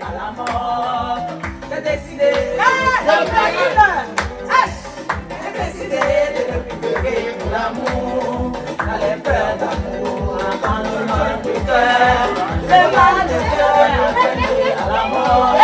à la mort. J'ai décidé de ne plus pleurer pour l'amour. Dans les peurs d'amour, dans le mal du cœur. Le mal du cœur a mené à la mort.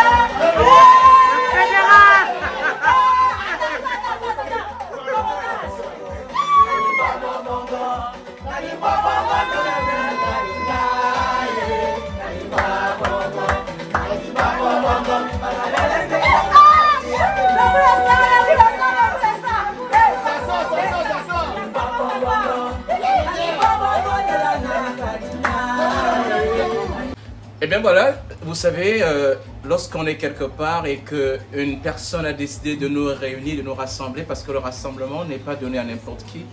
Et bien voilà, vous savez, lorsqu'on est quelque part et qu'une personne a décidé de nous réunir, de nous rassembler, parce que le rassemblement n'est pas donné à n'importe qui,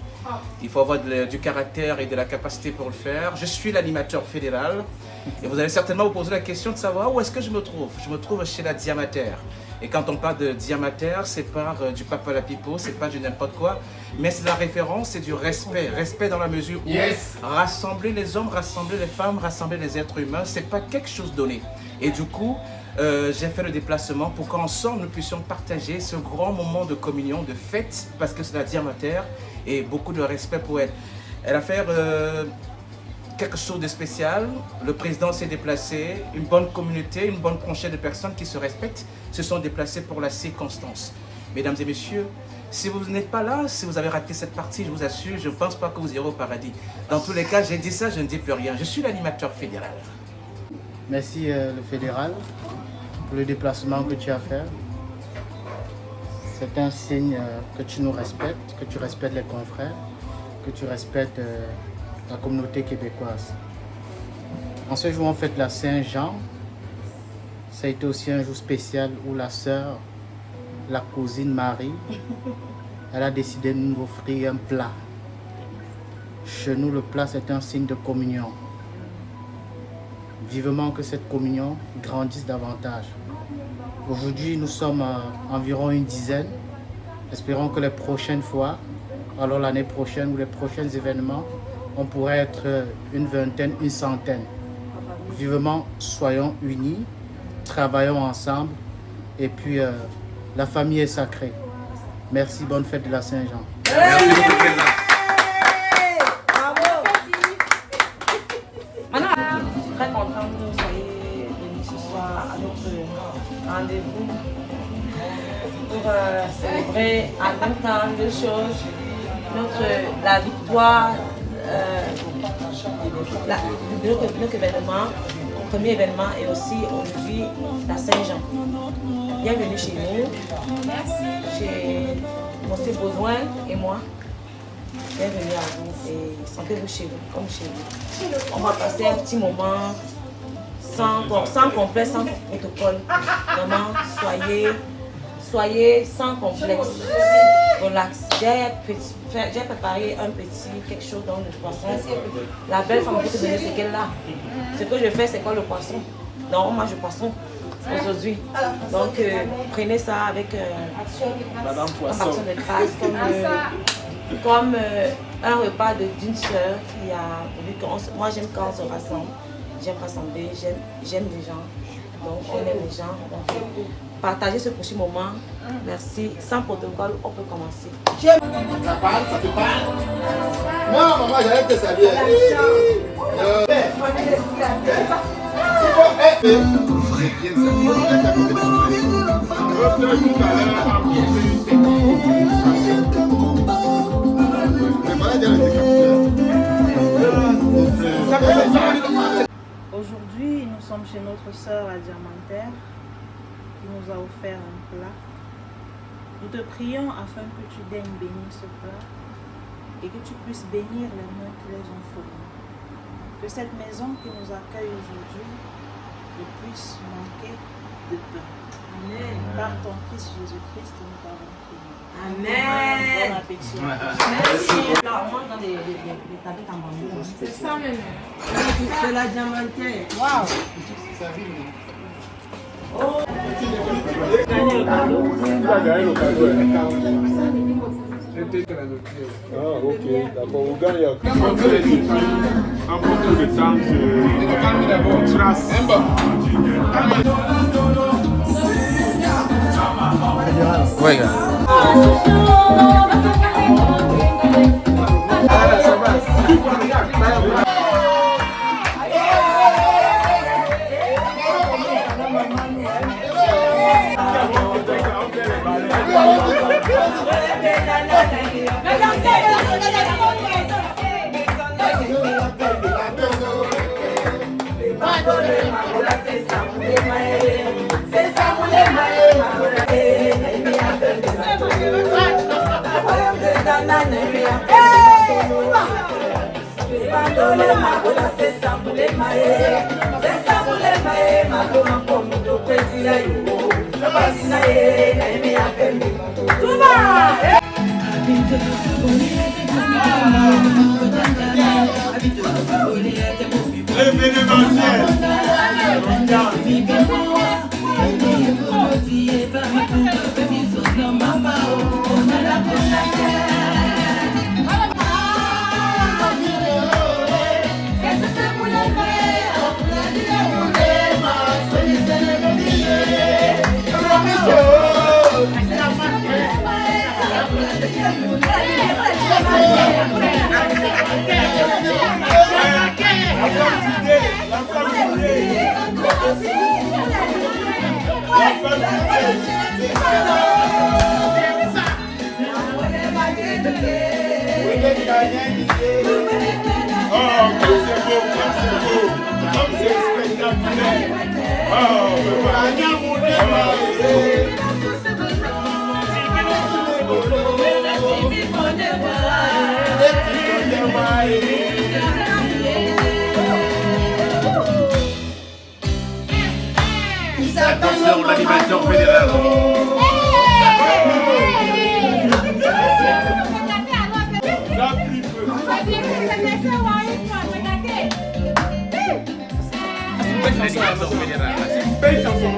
il faut avoir du caractère et de la capacité pour le faire. Je suis l'animateur fédéral et vous allez certainement vous poser la question de savoir où est-ce que je me trouve. Je me trouve chez la Diamater. Et quand on parle de Diamater, c'est pas du papa la pipo, c'est pas du n'importe quoi, mais c'est la référence, c'est du respect. Respect dans la mesure où rassembler les hommes, rassembler les femmes, rassembler les êtres humains, c'est pas quelque chose donné. Et du coup, j'ai fait le déplacement pour qu'ensemble nous puissions partager ce grand moment de communion, de fête, parce que c'est la Diamater et beaucoup de respect pour elle. Elle a fait quelque chose de spécial, le président s'est déplacé, une bonne communauté, une bonne tranchée de personnes qui se respectent se sont déplacées pour la circonstance. Mesdames et messieurs, si vous n'êtes pas là, si vous avez raté cette partie, je vous assure, je ne pense pas que vous irez au paradis. Dans tous les cas, j'ai dit ça, je ne dis plus rien. Je suis l'animateur fédéral. Merci le fédéral pour le déplacement que tu as fait. C'est un signe que tu nous respectes, que tu respectes les confrères, que tu respectes la communauté québécoise. En ce jour, on fête la Saint-Jean. Ça a été aussi un jour spécial où la sœur, la cousine Marie, elle a décidé de nous offrir un plat. Chez nous, le plat, c'est un signe de communion. Vivement que cette communion grandisse davantage. Aujourd'hui, nous sommes environ une dizaine. Espérons que les prochaines fois, alors l'année prochaine ou les prochains événements, on pourrait être une vingtaine, une centaine. Vivement, soyons unis, travaillons ensemble et puis la famille est sacrée. Merci, bonne fête de la Saint-Jean. Merci beaucoup, président. Je suis très contente que vous soyez venus ce soir à notre rendez-vous pour célébrer en même temps deux choses. La victoire de notre événement, le premier événement et aussi aujourd'hui la Saint-Jean. Bienvenue chez nous. Merci. Chez Monsieur Baudouin et moi. Bienvenue à vous et sentez-vous chez vous, comme chez vous. On va passer un petit moment sans complexe, sans protocole. Vraiment, soyez sans complexe. Relax. J'ai préparé un petit quelque chose dans le poisson. La belle femme peut te donner ce qu'elle a. Ce que je fais, c'est quoi le poisson? Non, on mange le poisson aujourd'hui. Donc, prenez ça avec action de grâce, comme un repas d'une sœur qui a voulu qu'on... Moi, j'aime quand on se rassemble. J'aime rassembler, j'aime les gens. Donc, on aime les gens. Donc, partagez ce prochain moment. Merci. Sans protocole, on peut commencer. Ça parle, ça te parle? Non, maman, j'allais te saluer. Aujourd'hui, nous sommes chez notre sœur à Diamanter qui nous a offert un plat. Nous te prions afin que tu daignes bénir ce plat et que tu puisses bénir les mains qui les ont fournis. Que cette maison qui nous accueille aujourd'hui ne puisse manquer de pain. Amen. Par ton Fils Jésus-Christ, nous t'avons prié. Amen. Bon appétit. Merci. Là, on mange dans les tablettes en bambou. C'est ça même. C'est la Diamanter. Waouh. Oh. Ah, ok, d'accord, on gagne. Un peu de temps de trace. Ouais, Attention, l'animateur fédéral. L'animateur fédéral. C'est une belle chanson.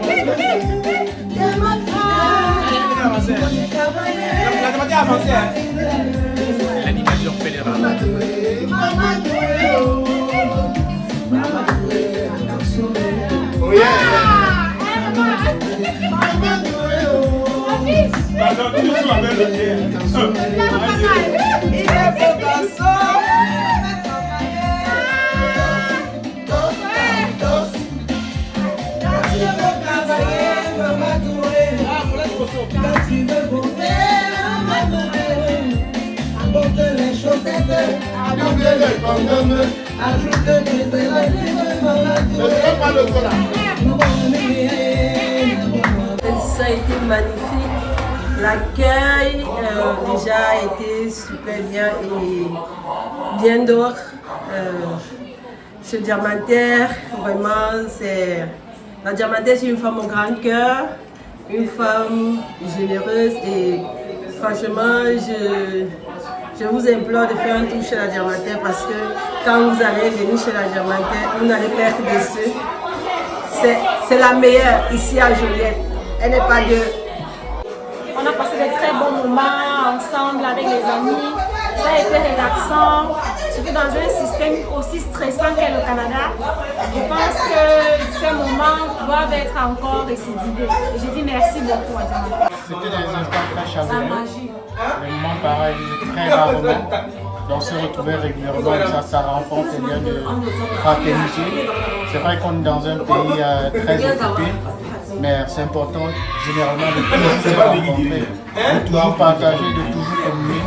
L'animateur fédéral. Oh yeah. Ça a été magnifique. L'accueil déjà a été super bien et bien d'autres. Chez Diamantaire, vraiment, la Diamantaire, c'est une femme au grand cœur, une femme généreuse et franchement, je vous implore de faire un tour chez la Diamantaire parce que quand vous allez venir chez la Diamantaire, vous n'allez pas être déçus. C'est la meilleure ici à Joliette. Elle n'est pas de... On a passé de très bons moments ensemble avec les amis. Ça a été relaxant, surtout dans un système aussi stressant qu'est le Canada. Je pense que ces moments doivent être encore récidivés. Et je dis merci beaucoup à Diamantaire. C'était des instants très chaleureux. Les moments pareils, très rarement. Donc se retrouver régulièrement, ça renforce les liens de fraternité. C'est vrai qu'on est dans un pays très occupé, mais c'est important généralement de toujours se rencontrer, de toujours partager, de toujours communier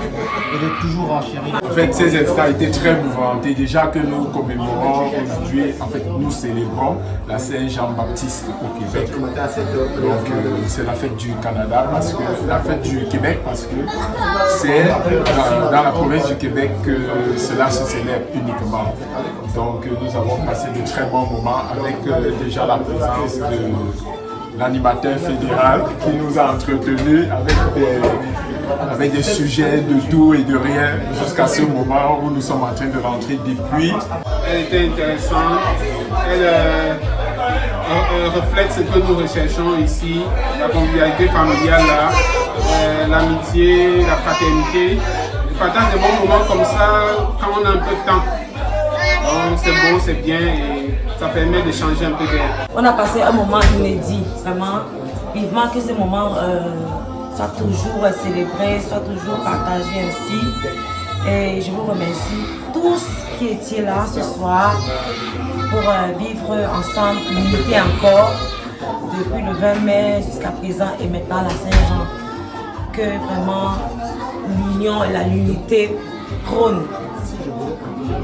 et de toujours enchérir. En fait, ces instants étaient très mouvants. Et déjà que nous commémorons aujourd'hui, en fait, nous célébrons la Saint-Jean-Baptiste au Québec. Donc, c'est la fête du Canada, parce que la fête du Québec, parce que c'est dans la province du Québec que cela se célèbre uniquement. Donc, nous avons passé de très bons moments avec déjà la présence de l'animateur fédéral qui nous a entretenus avec des sujets de tout et de rien jusqu'à ce moment où nous sommes en train de rentrer des pluies. Elle était intéressante, elle reflète ce que nous recherchons ici, la convivialité familiale, l'amitié, la fraternité. Le partage de bons moments comme ça quand on a un peu de temps. Donc c'est beau, c'est bien et ça permet de changer un peu d'air. On a passé un moment inédit, vraiment. Vivement que ce moment soit toujours célébré, soit toujours partagé ainsi. Et je vous remercie tous qui étiez là ce soir pour vivre ensemble l'unité encore depuis le 20 mai jusqu'à présent et maintenant la Saint-Jean. Que vraiment l'union et l'unité trônent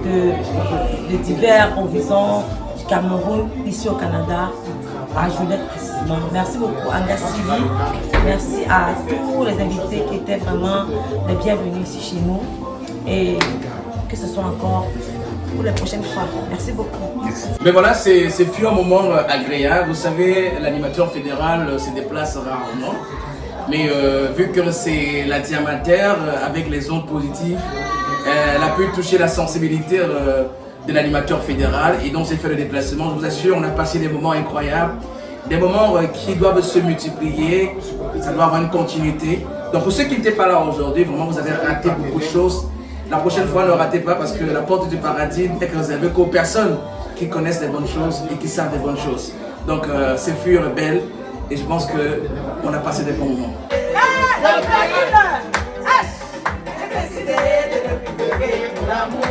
de divers horizons du Cameroun, ici au Canada, à Joliette précisément. Merci beaucoup Anga Sylvie, merci à tous les invités qui étaient vraiment les bienvenus ici chez nous et que ce soit encore pour les prochaines fois. Merci beaucoup. Mais voilà, c'est fut un moment agréable. Vous savez, l'animateur fédéral se déplace rarement. Mais vu que c'est la Diamantaire, avec les ondes positives, elle a pu toucher la sensibilité de l'animateur fédéral et donc j'ai fait le déplacement. Je vous assure, on a passé des moments incroyables, des moments qui doivent se multiplier, ça doit avoir une continuité. Donc pour ceux qui n'étaient pas là aujourd'hui, vraiment vous avez raté beaucoup de choses. La prochaine fois, ne ratez pas parce que la porte du paradis n'est réservée qu'aux personnes qui connaissent les bonnes choses et qui savent des bonnes choses. Donc ces furent belles et je pense qu'on a passé des bons moments. J'ai décidé de me pour l'amour.